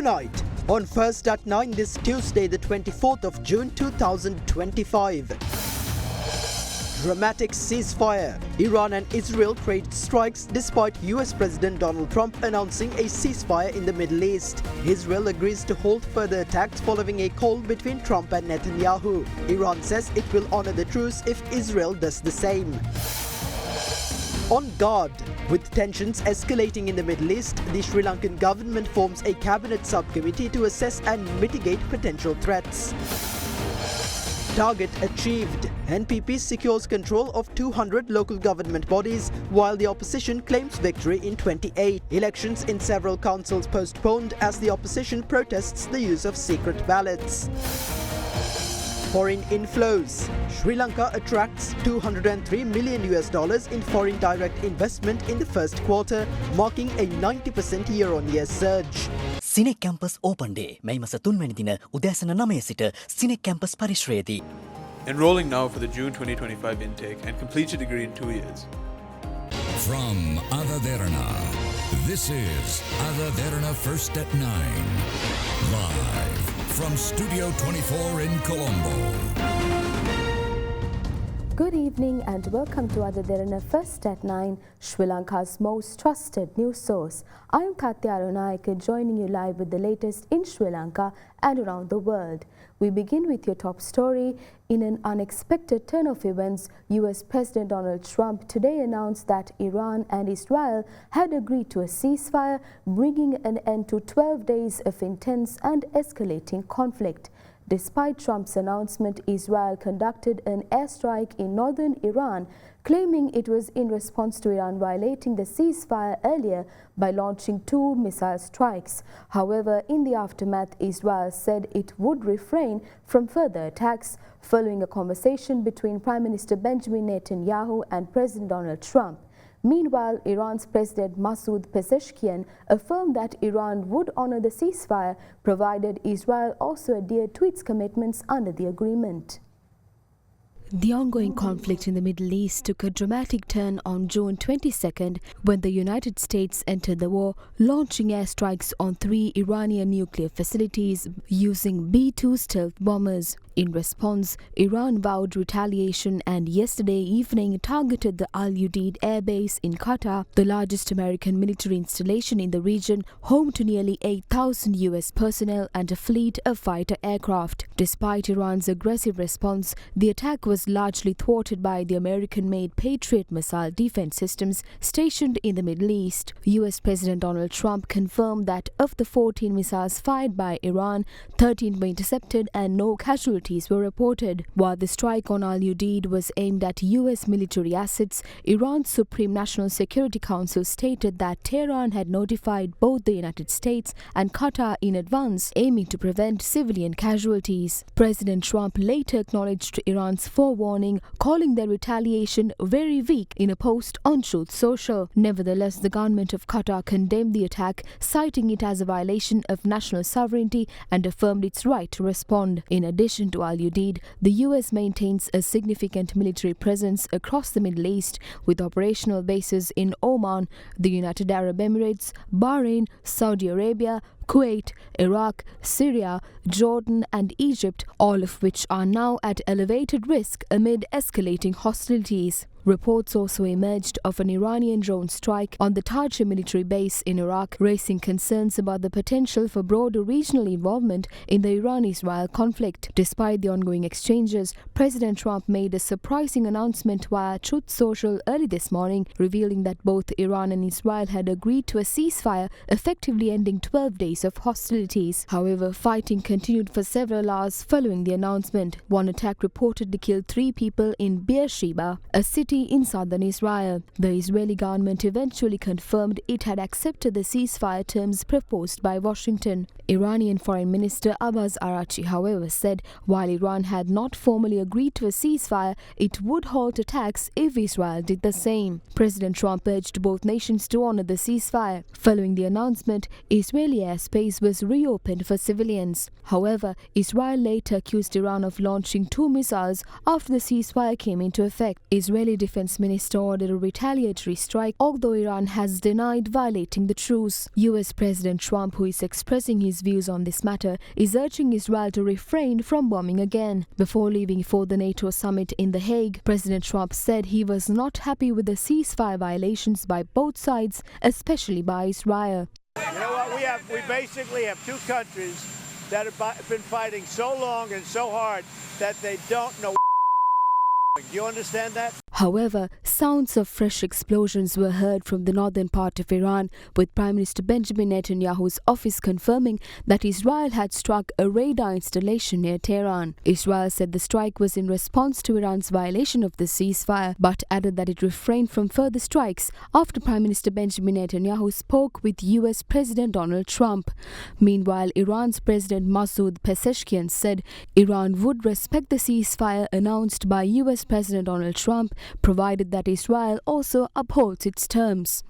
Tonight, on First at 9 this Tuesday, the 24th of June 2025. Dramatic ceasefire. Iran and Israel trade strikes despite US President Donald Trump announcing a ceasefire in the Middle East. Israel agrees to halt further attacks following a call between Trump and Netanyahu. Iran says it will honor the truce if Israel does the same. On guard. With tensions escalating in the Middle East, the Sri Lankan government forms a cabinet subcommittee to assess and mitigate potential threats. Target achieved. NPP secures control of 200 local government bodies, while the opposition claims victory in 28. Elections in several councils postponed as the opposition protests the use of secret ballots. Foreign inflows. Sri Lanka attracts $203 million in foreign direct investment in the first quarter, marking a 90% year-on-year surge. Cinec Campus Open Day. May masa 3 වෙනි දින උදෑසන 9 සිට Cinec Campus පරිශ්‍රයේදී. Enrolling now for the June 2025 intake and complete your degree in 2 years. From Derana, this is Derana First at 9. Live from Studio 24 in Colombo. Good evening and welcome to Derana First at 9, Sri Lanka's most trusted news source. I am Katya Arunayaka, joining you live with the latest in Sri Lanka and around the world. We begin with your top story. In an unexpected turn of events, US President Donald Trump today announced that Iran and Israel had agreed to a ceasefire, bringing an end to 12 days of intense and escalating conflict. Despite Trump's announcement, Israel conducted an airstrike in northern Iran, claiming it was in response to Iran violating the ceasefire earlier by launching 2 missile strikes. However, in the aftermath, Israel said it would refrain from further attacks, following a conversation between Prime Minister Benjamin Netanyahu and President Donald Trump. Meanwhile, Iran's President Masoud Pezeshkian affirmed that Iran would honor the ceasefire, provided Israel also adhered to its commitments under the agreement. The ongoing conflict in the Middle East took a dramatic turn on June 22nd when the United States entered the war, launching airstrikes on 3 Iranian nuclear facilities using B-2 stealth bombers. In response, Iran vowed retaliation and yesterday evening targeted the Al Udeid Air Base in Qatar, the largest American military installation in the region, home to nearly 8,000 US personnel and a fleet of fighter aircraft. Despite Iran's aggressive response, the attack was largely thwarted by the American-made Patriot missile defense systems stationed in the Middle East. US President Donald Trump confirmed that of the 14 missiles fired by Iran, 13 were intercepted and no casualties were reported. While the strike on Al Udeid was aimed at US military assets, Iran's Supreme National Security Council stated that Tehran had notified both the United States and Qatar in advance, aiming to prevent civilian casualties. President Trump later acknowledged Iran's forewarning, calling their retaliation very weak in a post on Truth Social. Nevertheless, the government of Qatar condemned the attack, citing it as a violation of national sovereignty and affirmed its right to respond. In addition to Al Udeid, the US maintains a significant military presence across the Middle East, with operational bases in Oman, the United Arab Emirates, Bahrain, Saudi Arabia, Kuwait, Iraq, Syria, Jordan and Egypt, all of which are now at elevated risk amid escalating hostilities. Reports also emerged of an Iranian drone strike on the Tajir military base in Iraq, raising concerns about the potential for broader regional involvement in the Iran-Israel conflict. Despite the ongoing exchanges, President Trump made a surprising announcement via Truth Social early this morning, revealing that both Iran and Israel had agreed to a ceasefire, effectively ending 12 days of hostilities. However, fighting continued for several hours following the announcement. One attack reportedly killed 3 people in Beersheba, a city in southern Israel. The Israeli government eventually confirmed it had accepted the ceasefire terms proposed by Washington. Iranian Foreign Minister Abbas Araghchi, however, said while Iran had not formally agreed to a ceasefire, it would halt attacks if Israel did the same. President Trump urged both nations to honor the ceasefire. Following the announcement, Israeli airspace was reopened for civilians. However, Israel later accused Iran of launching 2 missiles after the ceasefire came into effect. Israeli defense minister ordered a retaliatory strike, although Iran has denied violating the truce. US President Trump, who is expressing his views on this matter, is urging Israel to refrain from bombing again. Before leaving for the NATO summit in The Hague, President Trump said he was not happy with the ceasefire violations by both sides, especially by Israel. You know what? We basically have two countries that have been fighting so long and so hard that they don't know. Do you understand that? However, sounds of fresh explosions were heard from the northern part of Iran, with Prime Minister Benjamin Netanyahu's office confirming that Israel had struck a radar installation near Tehran. Israel said the strike was in response to Iran's violation of the ceasefire, but added that it refrained from further strikes after Prime Minister Benjamin Netanyahu spoke with US President Donald Trump. Meanwhile, Iran's President Masoud Pezeshkian said Iran would respect the ceasefire announced by US President Donald Trump, provided that Israel also upholds its terms.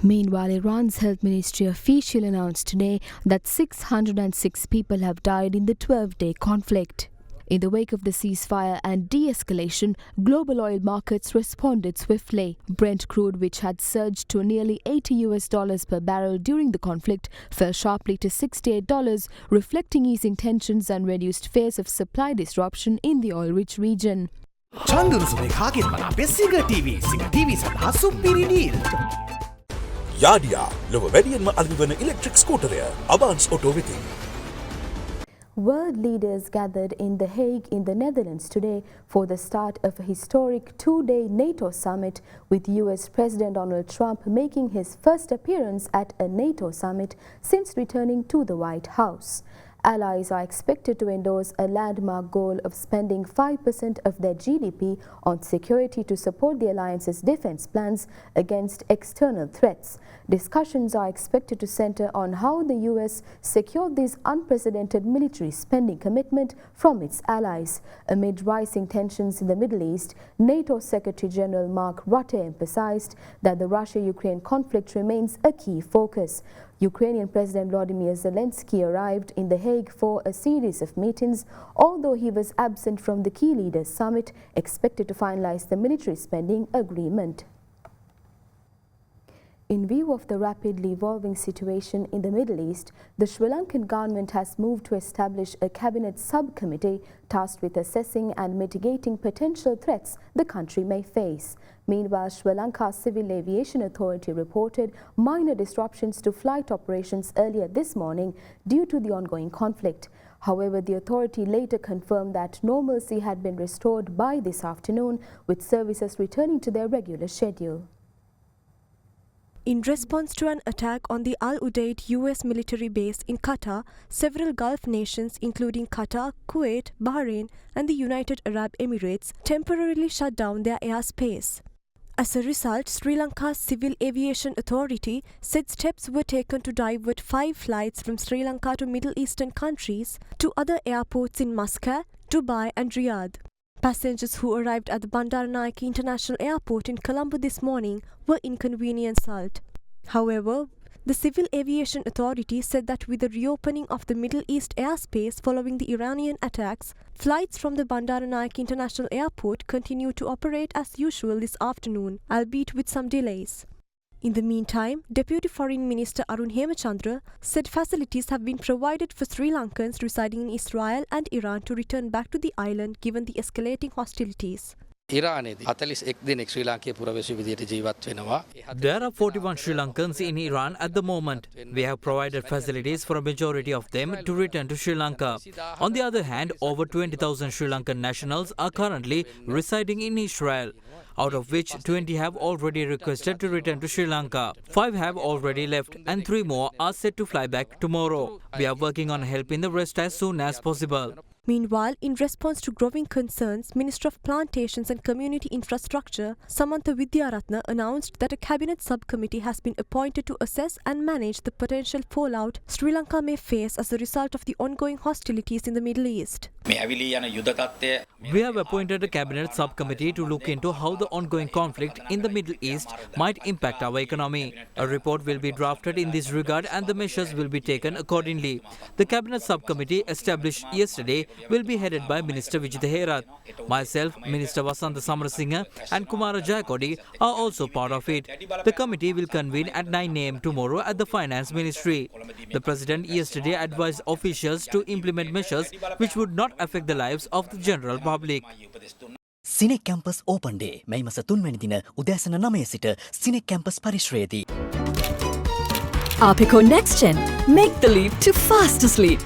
Meanwhile, Iran's health ministry officially announced today that 606 people have died in the 12-day conflict. In the wake of the ceasefire and de-escalation, global oil markets responded swiftly. Brent crude, which had surged to nearly $80 per barrel during the conflict, fell sharply to $68, reflecting easing tensions and reduced fears of supply disruption in the oil-rich region. චන්දුරුසුනේ කාගෙන් මන අපේ සිංහ TV සඳහා සුපිරි deal. යාඩියා ලොව වැඩියෙන්ම අලෙවි වන electric ස්කූටරය අවාන්ස් auto වෙතින්. World leaders gathered in The Hague in the Netherlands today for the start of a historic two-day NATO summit, with US President Donald Trump making his first appearance at a NATO summit since returning to the White House. Allies are expected to endorse a landmark goal of spending 5% of their GDP on security to support the alliance's defense plans against external threats. Discussions are expected to center on how the US secured this unprecedented military spending commitment from its allies. Amid rising tensions in the Middle East, NATO Secretary General Mark Rutte emphasized that the Russia-Ukraine conflict remains a key focus. Ukrainian President Volodymyr Zelensky arrived in The Hague for a series of meetings, although he was absent from the key leaders' summit expected to finalize the military spending agreement. In view of the rapidly evolving situation in the Middle East, the Sri Lankan government has moved to establish a cabinet subcommittee tasked with assessing and mitigating potential threats the country may face. Meanwhile, Sri Lanka's Civil Aviation Authority reported minor disruptions to flight operations earlier this morning due to the ongoing conflict. However, the authority later confirmed that normalcy had been restored by this afternoon, with services returning to their regular schedule. In response to an attack on the Al Udeid US military base in Qatar, several Gulf nations including Qatar, Kuwait, Bahrain and the United Arab Emirates temporarily shut down their airspace. As a result, Sri Lanka's Civil Aviation Authority said steps were taken to divert 5 flights from Sri Lanka to Middle Eastern countries to other airports in Muscat, Dubai and Riyadh. Passengers who arrived at the Bandaranaike International Airport in Colombo this morning were inconvenienced. However, the Civil Aviation Authority said that with the reopening of the Middle East airspace following the Iranian attacks, flights from the Bandaranaike International Airport continue to operate as usual this afternoon, albeit with some delays. In the meantime, Deputy Foreign Minister Arun Hemachandra said facilities have been provided for Sri Lankans residing in Israel and Iran to return back to the island given the escalating hostilities. There are 41 Sri Lankans in Iran at the moment. We have provided facilities for a majority of them to return to Sri Lanka. On the other hand, over 20,000 Sri Lankan nationals are currently residing in Israel, out of which 20 have already requested to return to Sri Lanka. 5 have already left and 3 more are set to fly back tomorrow. We are working on helping the rest as soon as possible. Meanwhile, in response to growing concerns, Minister of Plantations and Community Infrastructure Samantha Widyarathna announced that a cabinet subcommittee has been appointed to assess and manage the potential fallout Sri Lanka may face as a result of the ongoing hostilities in the Middle East. We have appointed a cabinet subcommittee to look into how the ongoing conflict in the Middle East might impact our economy. A report will be drafted in this regard and the measures will be taken accordingly. The cabinet subcommittee established yesterday will be headed by Minister Vijitha Herath. Myself, Minister Vasantha Samarasinha and Kumara Jayakodi are also part of it. The committee will convene at 9 am tomorrow at the Finance Ministry. The President yesterday advised officials to implement measures which would not affect the lives of the general public. CINEC campus open day මැයි මස 3 වැනි දින උදෑසන 9 සිට CINEC campus පරිශ්‍රයේදී. Apico Next Gen. Make the leap to faster sleep.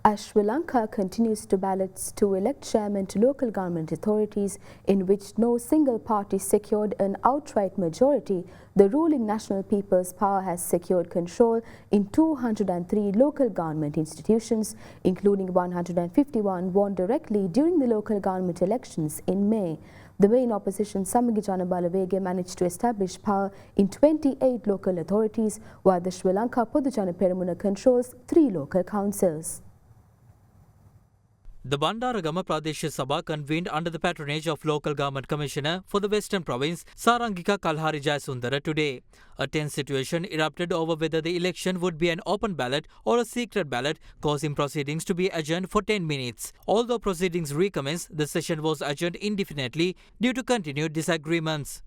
As Sri Lanka continues to ballots to elect chairman to local government authorities in which no single party secured an outright majority, the ruling National People's Power has secured control in 203 local government institutions, including 151 won directly during the local government elections in May. The main opposition Samagi Jana Balawege managed to establish power in 28 local authorities, while the Sri Lanka Podujana Peramuna controls 3 local councils. The Bandaragama Pradesh Sabha convened under the patronage of Local Government Commissioner for the Western Province, Sarangika Kalhari Jayasundara today. A tense situation erupted over whether the election would be an open ballot or a secret ballot, causing proceedings to be adjourned for 10 minutes. Although proceedings recommenced, the session was adjourned indefinitely due to continued disagreements.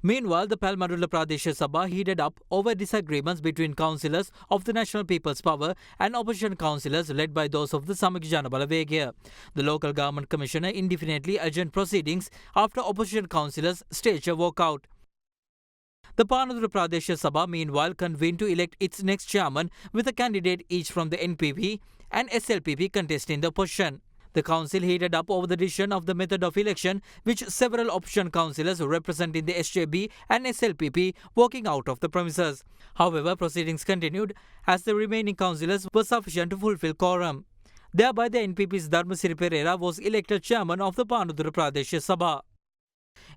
Meanwhile, the Palmadula Pradesh Sabha heated up over disagreements between councillors of the National People's Power and opposition councillors led by those of the Samagi Jana Balawege. The local government commissioner indefinitely adjourned proceedings after opposition councillors staged a walkout. The Palmadula Pradesh Sabha meanwhile convened to elect its next chairman with a candidate each from the NPP and SLPP contesting the opposition. The council heated up over the decision of the method of election, which several opposition councillors representing the SJB and SLPP walking out of the premises. However, proceedings continued as the remaining councillors were sufficient to fulfill quorum. Thereby, the NPP's Dharmasiri Pereira was elected chairman of the Palmadula Pradesh Sabha.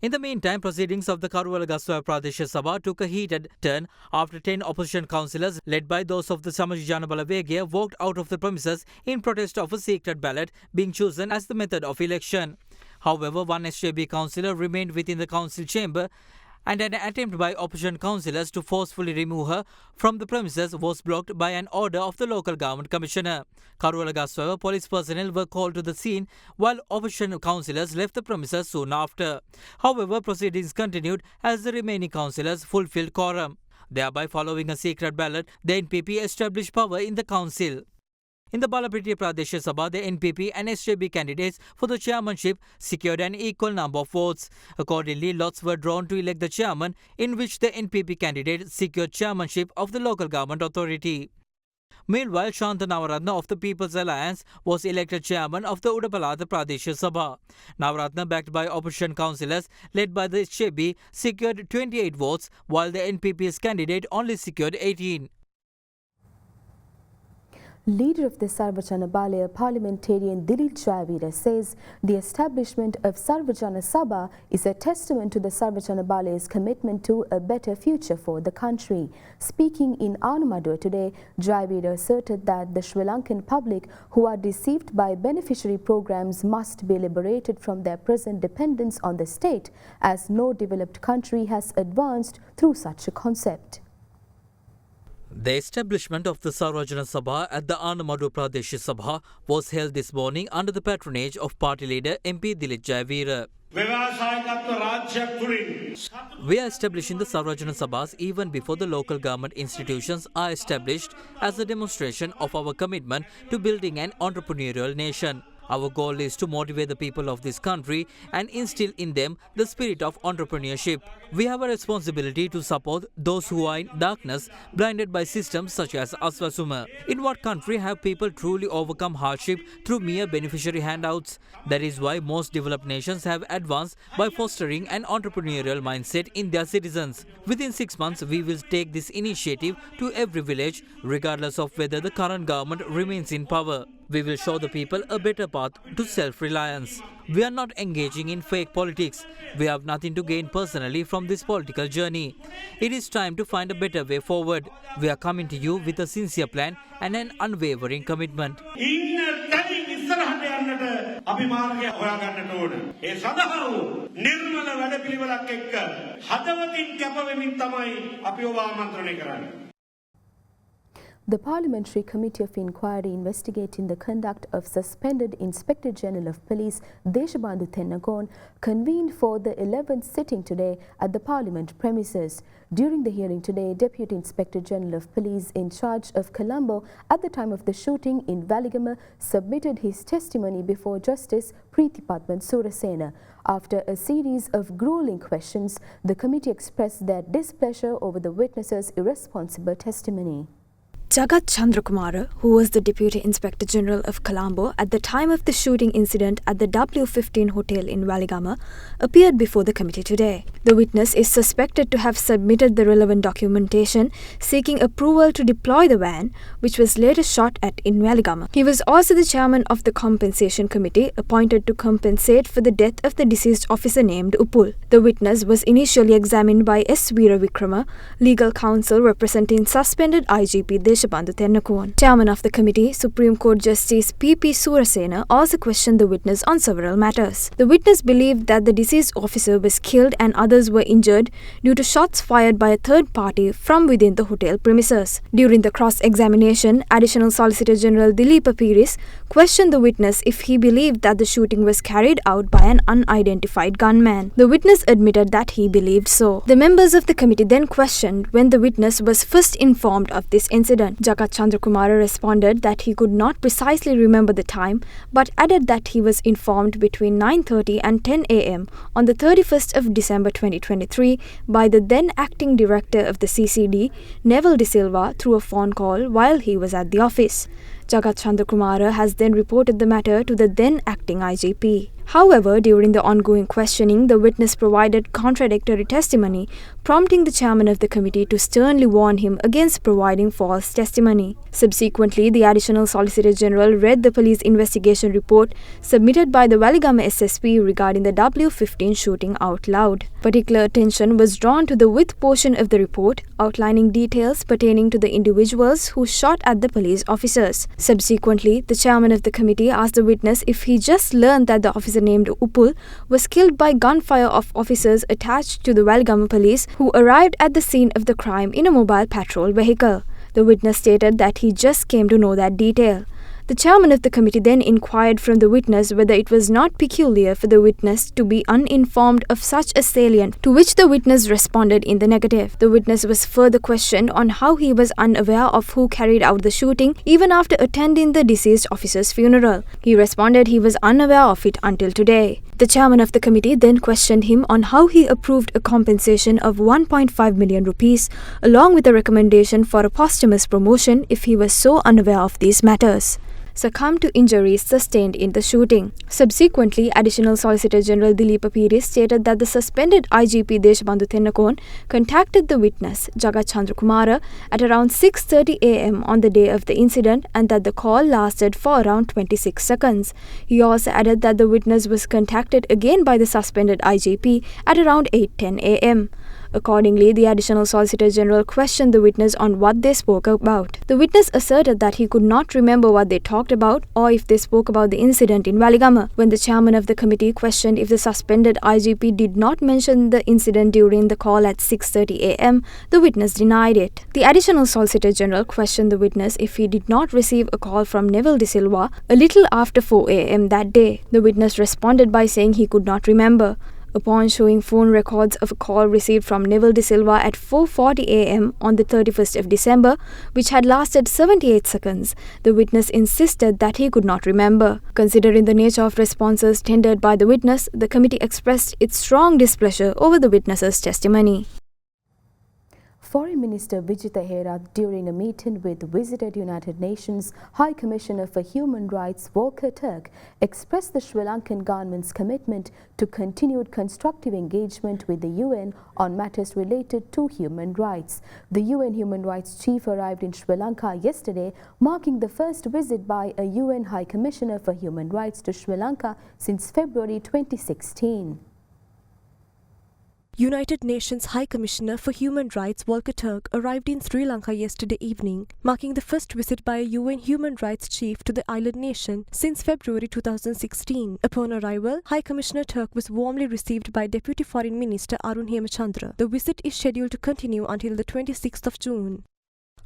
In the meantime, proceedings of the Karuwalagaswa Pradesh Sabha took a heated turn after 10 opposition councillors led by those of the Samagi Jana Balawege walked out of the premises in protest of a secret ballot being chosen as the method of election. However, one SJB councillor remained within the council chamber and an attempt by opposition councillors to forcefully remove her from the premises was blocked by an order of the local government commissioner. Karuwalagaswa police personnel were called to the scene while opposition councillors left the premises soon after. However, proceedings continued as the remaining councillors fulfilled quorum. Thereby, following a secret ballot, the NPP established power in the council. In the Balapitiya Pradesh Sabha, the NPP and SJB candidates for the chairmanship secured an equal number of votes. Accordingly, lots were drawn to elect the chairman, in which the NPP candidate secured chairmanship of the local government authority. Meanwhile, Shanta Navaratna of the People's Alliance was elected chairman of the Udapalata Pradesh Sabha. Navaratna, backed by opposition councillors led by the SJB, secured 28 votes, while the NPP's candidate only secured 18. Leader of the Sarvajana Balaya parliamentarian Dilip Jayavira says the establishment of Sarvajana Sabha is a testament to the Sarvajana Balaya's commitment to a better future for the country. Speaking in Anamadua today, Jayavira asserted that the Sri Lankan public who are deceived by beneficiary programs must be liberated from their present dependence on the state, as no developed country has advanced through such a concept. The establishment of the Sarvajana Sabha at the Anamadua Pradesh Sabha was held this morning under the patronage of party leader MP Dilip Jayavira. We are establishing the Sarvajana Sabhas even before the local government institutions are established as a demonstration of our commitment to building an entrepreneurial nation. Our goal is to motivate the people of this country and instill in them the spirit of entrepreneurship. We have a responsibility to support those who are in darkness, blinded by systems such as Aswasuma. In what country have people truly overcome hardship through mere beneficiary handouts? That is why most developed nations have advanced by fostering an entrepreneurial mindset in their citizens. Within 6 months, we will take this initiative to every village, regardless of whether the current government remains in power. We will show the people a better path to self-reliance. We are not engaging in fake politics. We have nothing to gain personally from this political journey. It is time to find a better way forward. We are coming to you with a sincere plan and an unwavering commitment. අපි මාර්ගය හොයාගන්නට ඕන. ඒ සඳහා වූ නිර්මල වැඩපිළිවෙලක් එක්ක හදවතින් කැපවෙමින් තමයි අපි ඔබ ආමන්ත්‍රණය කරන්නේ. The Parliamentary Committee of Inquiry investigating the conduct of suspended Inspector General of Police Deshabandhu Tennakon convened for the 11th sitting today at the Parliament premises. During the hearing today, Deputy Inspector General of Police in charge of Colombo at the time of the shooting in Waligama submitted his testimony before Justice Preethipadman Surasena. After a series of grueling questions, the committee expressed their displeasure over the witnesses' irresponsible testimony. Jagat Chandrakumara, who was the Deputy Inspector General of Colombo at the time of the shooting incident at the W15 hotel in Waligama, appeared before the committee today. The witness is suspected to have submitted the relevant documentation seeking approval to deploy the van, which was later shot at in Waligama. He was also the chairman of the compensation committee appointed to compensate for the death of the deceased officer named Upul. The witness was initially examined by S. Veera Vikrama, legal counsel representing suspended IGP Deshabandhu Tennakon. Chairman of the committee, Supreme Court Justice P.P. Surasena, also questioned the witness on several matters. The witness believed that the deceased officer was killed and others were injured due to shots fired by a third party from within the hotel premises. During the cross-examination, Additional Solicitor General Dileepa Piris questioned the witness if he believed that the shooting was carried out by an unidentified gunman. The witness admitted that he believed so. The members of the committee then questioned when the witness was first informed of this incident. Jagat Chandrakumara responded that he could not precisely remember the time, but added that he was informed between 9:30 and 10 a.m. on the 31st of December 2023 by the then acting director of the CCD, Neville De Silva, through a phone call while he was at the office. Jagat Chandrakumara has then reported the matter to the then acting IGP. However, during the ongoing questioning, the witness provided contradictory testimony, prompting the chairman of the committee to sternly warn him against providing false testimony. Subsequently, the Additional Solicitor General read the police investigation report submitted by the Waligama SSP regarding the W15 shooting out loud. Particular attention was drawn to the with portion of the report, outlining details pertaining to the individuals who shot at the police officers. Subsequently, the chairman of the committee asked the witness if he just learned that the officer named Upul was killed by gunfire of officers attached to the Waligama police who arrived at the scene of the crime in a mobile patrol vehicle. The witness stated that he just came to know that detail. The chairman of the committee then inquired from the witness whether it was not peculiar for the witness to be uninformed of such a salient, to which the witness responded in the negative. The witness was further questioned on how he was unaware of who carried out the shooting even after attending the deceased officer's funeral. He responded he was unaware of it until today. The chairman of the committee then questioned him on how he approved a compensation of 1.5 million rupees along with a recommendation for a posthumous promotion if he was so unaware of these matters. Succumbed to injuries sustained in the shooting. Subsequently, Additional Solicitor General Dileepa Piris stated that the suspended IGP Deshabandhu Tennakon contacted the witness, Jagat Chandrakumara, at around 6:30 a.m. on the day of the incident and that the call lasted for around 26 seconds. He also added that the witness was contacted again by the suspended IGP at around 8:10 a.m. Accordingly, the Additional Solicitor General questioned the witness on what they spoke about. The witness asserted that he could not remember what they talked about or if they spoke about the incident in Waligama. When the chairman of the committee questioned if the suspended IGP did not mention the incident during the call at 6:30 a.m., the witness denied it. The Additional Solicitor General questioned the witness if he did not receive a call from Neville De Silva a little after 4 a.m. that day. The witness responded by saying he could not remember. Upon showing phone records of a call received from Neville De Silva at 4:40 a.m. on the 31st of December, which had lasted 78 seconds, the witness insisted that he could not remember. Considering the nature of responses tendered by the witness, the committee expressed its strong displeasure over the witness's testimony. Foreign Minister Vijitha Herath, during a meeting with visited United Nations High Commissioner for Human Rights Volker Turk, expressed the Sri Lankan government's commitment to continued constructive engagement with the UN on matters related to human rights. The UN Human Rights Chief arrived in Sri Lanka yesterday, marking the first visit by a UN High Commissioner for Human Rights to Sri Lanka since February 2016. United Nations High Commissioner for Human Rights Volker Turk arrived in Sri Lanka yesterday evening, marking the first visit by a UN human rights chief to the island nation since February 2016. Upon arrival, High Commissioner Turk was warmly received by Deputy Foreign Minister Arun Hemachandra. The visit is scheduled to continue until the 26th of June.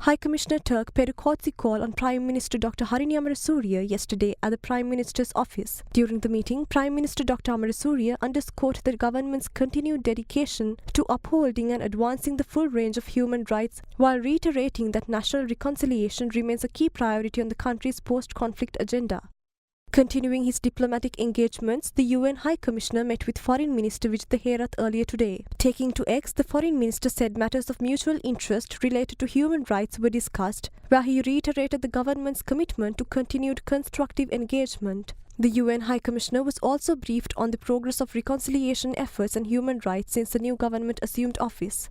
High Commissioner Turk paid a courtesy call on Prime Minister Dr. Harini Amarasuriya yesterday at the Prime Minister's office. During the meeting, Prime Minister Dr. Amarasuriya underscored the government's continued dedication to upholding and advancing the full range of human rights, while reiterating that national reconciliation remains a key priority on the country's post-conflict agenda. Continuing his diplomatic engagements, the UN High Commissioner met with Foreign Minister Vijitha Herath earlier today. Taking to X, the Foreign Minister said matters of mutual interest related to human rights were discussed, where he reiterated the government's commitment to continued constructive engagement. The UN High Commissioner was also briefed on the progress of reconciliation efforts and human rights since the new government assumed office.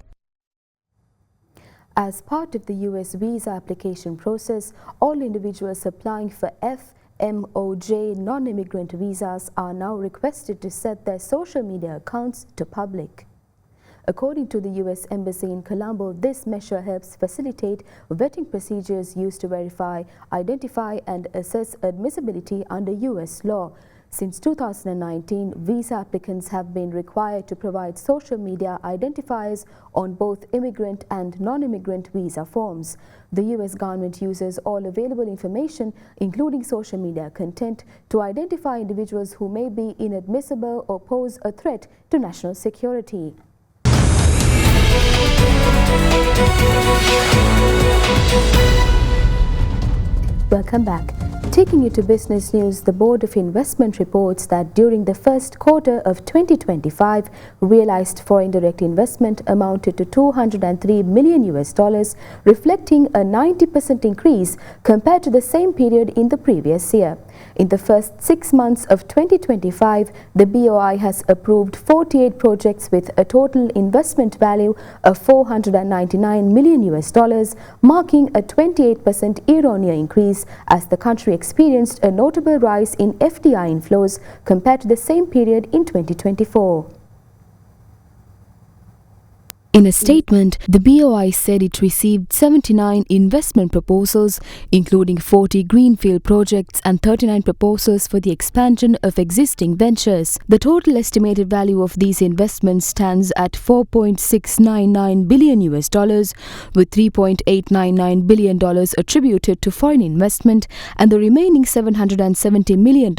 As part of the US visa application process, all individuals applying for FMOJ non-immigrant visas are now requested to set their social media accounts to public. According to the US Embassy in Colombo, this measure helps facilitate vetting procedures used to verify, identify and assess admissibility under US law. Since 2019, visa applicants have been required to provide social media identifiers on both immigrant and non-immigrant visa forms. The US government uses all available information, including social media content, to identify individuals who may be inadmissible or pose a threat to national security. Welcome back. Taking you to business news, the Board of Investment reports that during the first quarter of 2025, realized foreign direct investment amounted to $203 million, reflecting a 90% increase compared to the same period in the previous year. In the first 6 months of 2025, the BOI has approved 48 projects with a total investment value of $499 million, marking a 28% year-on-year increase as the country experienced a notable rise in FDI inflows compared to the same period in 2024. In a statement, the BOI said it received 79 investment proposals, including 40 greenfield projects and 39 proposals for the expansion of existing ventures. The total estimated value of these investments stands at $4.699 billion, with $3.899 billion attributed to foreign investment and the remaining $770 million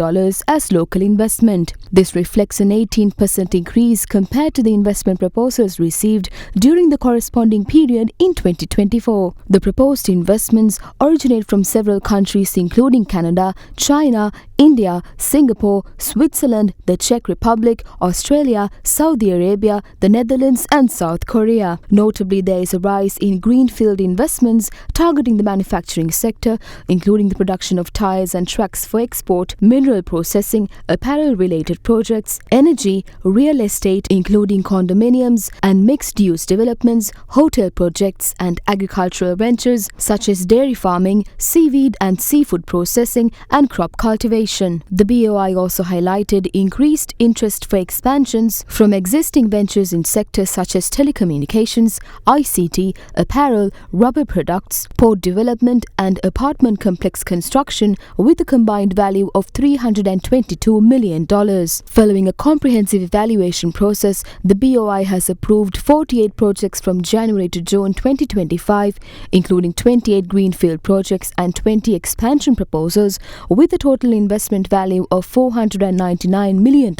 as local investment. This reflects an 18% increase compared to the investment proposals received during the corresponding period in 2024. The proposed investments originate from several countries including Canada, China, India, Singapore, Switzerland, the Czech Republic, Australia, Saudi Arabia, the Netherlands and South Korea. Notably, there is a rise in greenfield investments targeting the manufacturing sector, including the production of tires and trucks for export, mineral processing, apparel-related projects, energy, real estate including condominiums and mixed-use developments, hotel projects and agricultural ventures such as dairy farming, seaweed and seafood processing and crop cultivation. The BOI also highlighted increased interest for expansions from existing ventures in sectors such as telecommunications, ICT, apparel, rubber products, port development and apartment complex construction with a combined value of $322 million. Following a comprehensive evaluation process, the BOI has approved 48 projects from January to June 2025, including 28 greenfield projects and 20 expansion proposals with a total investment value of $499 million,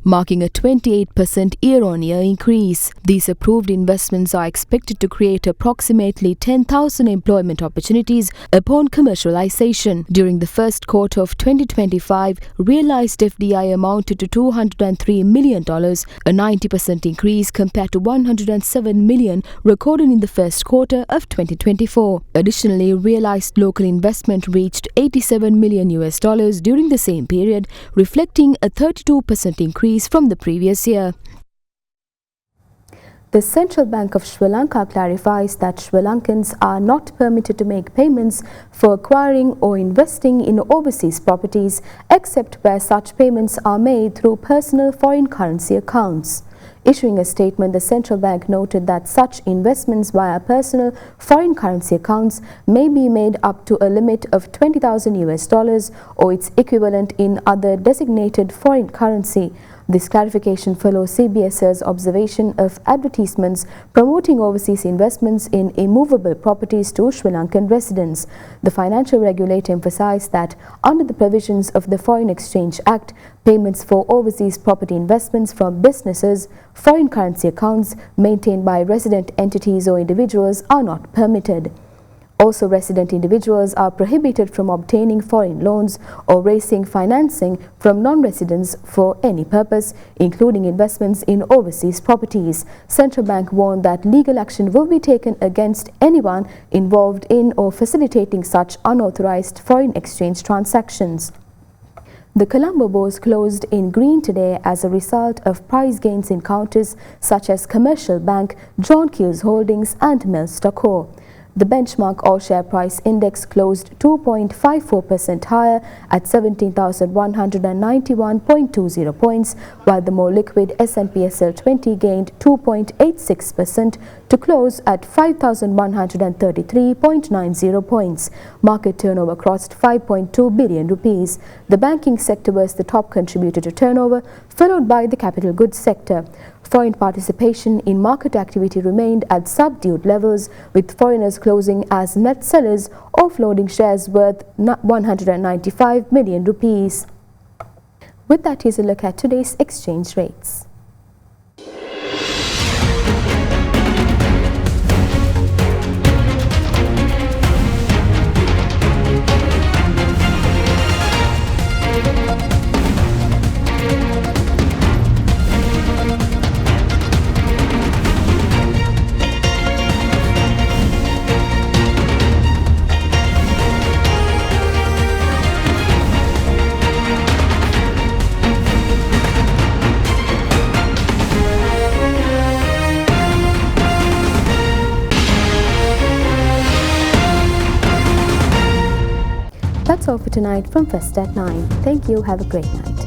marking a 28% year-on-year increase. These approved investments are expected to create approximately 10,000 employment opportunities upon commercialization. During the first quarter of 2025, realized FDI amounted to $203 million, a 90% increase compared to $107 million recorded in the first quarter of 2024. Additionally, realized local investment reached $87 million during the same period, reflecting a 32% increase from the previous year. The Central Bank of Sri Lanka clarifies that Sri Lankans are not permitted to make payments for acquiring or investing in overseas properties except where such payments are made through personal foreign currency accounts. Issuing a statement, the central bank noted that such investments via personal foreign currency accounts may be made up to a limit of $20,000 or its equivalent in other designated foreign currency. This clarification follows CBS's observation of advertisements promoting overseas investments in immovable properties to Sri Lankan residents. The financial regulator emphasized that under the provisions of the Foreign Exchange Act, payments for overseas property investments from businesses, foreign currency accounts maintained by resident entities or individuals are not permitted. Also, resident individuals are prohibited from obtaining foreign loans or raising financing from non-residents for any purpose, including investments in overseas properties. Central Bank warned that legal action will be taken against anyone involved in or facilitating such unauthorized foreign exchange transactions. The Colombo Bourse closed in green today as a result of price gains in counters such as Commercial Bank, John Keells Holdings and Millstock. The benchmark all-share price index closed 2.54% higher at 17,191.20 points, while the more liquid S&P SL 20 gained 2.86% to close at 5,133.90 points. Market turnover crossed 5.2 billion rupees. The banking sector was the top contributor to turnover, followed by the capital goods sector. Foreign participation in market activity remained at subdued levels, with foreigners closing as net sellers, offloading shares worth 195 million rupees. With that, here's a look at today's exchange rates. That's all for tonight from First at 9. Thank you. Have a great night.